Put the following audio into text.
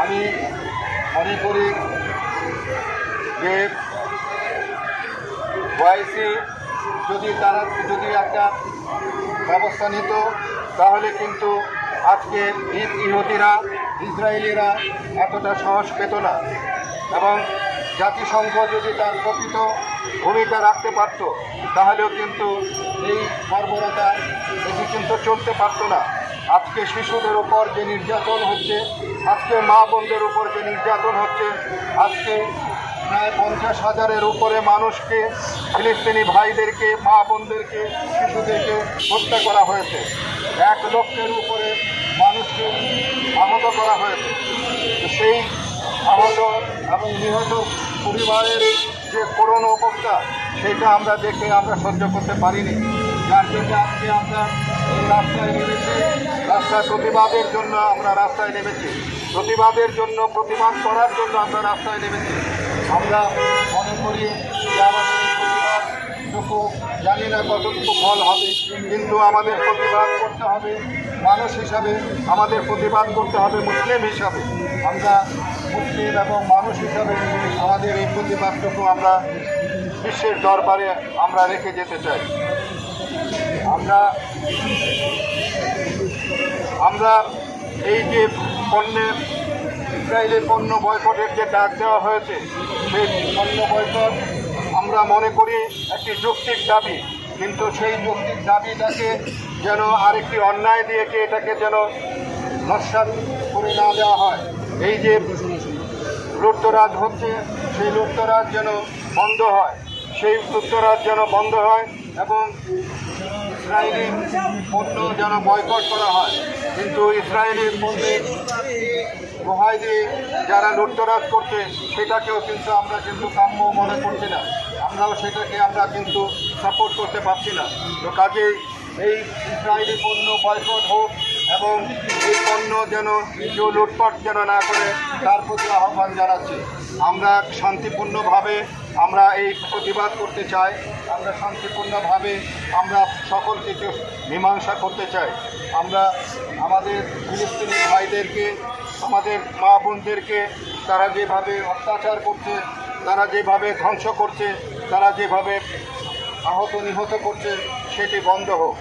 আমি মনে করি যে ওআইসি যদি একটা ব্যবস্থা নিত তাহলে কিন্তু আজকে ইহুদিরা ইসরায়েলিরা এতটা সাহস পেত না, এবং জাতিসংঘ যদি তার প্রকৃত ভূমিকা রাখতে পারত তাহলেও কিন্তু এই বর্বরতা এটি কিন্তু চলতে পারত না। আজকে শিশুদের উপর যে নির্যাতন হচ্ছে, আজকে মা বোনদের উপর যে নির্যাতন হচ্ছে, আজকে প্রায় 50,000-এর উপরে মানুষকে, ফিলিস্তিনি ভাইদেরকে, মা বোনদেরকে, শিশুদেরকে হত্যা করা হয়েছে। 1 লক্ষের উপরে মানুষকে আহত করা হয়েছে। সেই আহত এবং নিহত পরিবারের যে করুণ অবস্থা, সেটা আমরা দেখে আমরা সহ্য করতে পারিনি। যার জন্য আজকে আমরা এই রাস্তায় নেমেছি, রাস্তায় প্রতিবাদের জন্য আমরা রাস্তায় নেমেছি, প্রতিবাদ করার জন্য আমরা রাস্তায় নেমেছি। আমরা মনে করি যে আমাদের এই প্রতিবাদটুকু জানি না কতটুকু ফল হবে, কিন্তু আমাদের প্রতিবাদ করতে হবে মানুষ হিসাবে, আমাদের প্রতিবাদ করতে হবে মুসলিম হিসাবে। আমরা মুসলিম এবং মানুষ হিসাবে আমাদের এই প্রতিবাদটুকু আমরা বিশ্বের দরবারে আমরা রেখে যেতে চাই। আমরা এই যে ইসরায়েলের পণ্য বয়কটের যে ডাক দেওয়া হয়েছে, সেই পণ্য বয়কট আমরা মনে করি একটি যৌক্তিক দাবি, কিন্তু সেই যৌক্তিক দাবিটাকে যেন আরেকটি অন্যায় দিয়ে এটাকে যেন নস্যাৎ করে না দেওয়া হয়। এই যে লুটতরাজ হচ্ছে, সেই লুটতরাজ যেন বন্ধ হয়, এবং ইসরায়েলি পণ্য যেন বয়কট করা হয়। কিন্তু ইসরায়েলি পণ্যের দোহাই দিয়ে যারা লুটতরাজ করছে সেটাকেও কিন্তু আমরা কিন্তু কাম্য মনে করছি না, সেটাকে আমরা কিন্তু সাপোর্ট করতে পারছি না। তো কাজেই এই ইসরায়েলি পণ্য বয়কট হোক, এবং এই পণ্য যেন কেউ লুটপাট যেন না করে, তার প্রতি আহ্বান জানাচ্ছি। আমরা শান্তিপূর্ণভাবে আমরা এই প্রতিবাদ করতে চাই, আমরা শান্তিপূর্ণভাবে আমরা সকল কিছু মীমাংসা করতে চাই। আমরা আমাদের ফিলিস্তিনি ভাইদেরকে, আমাদের মা বোনদেরকে তারা যেভাবে অত্যাচার করছে, তারা যেভাবে ধ্বংস করছে, তারা যেভাবে আহত নিহত করছে, সেটি বন্ধ হোক।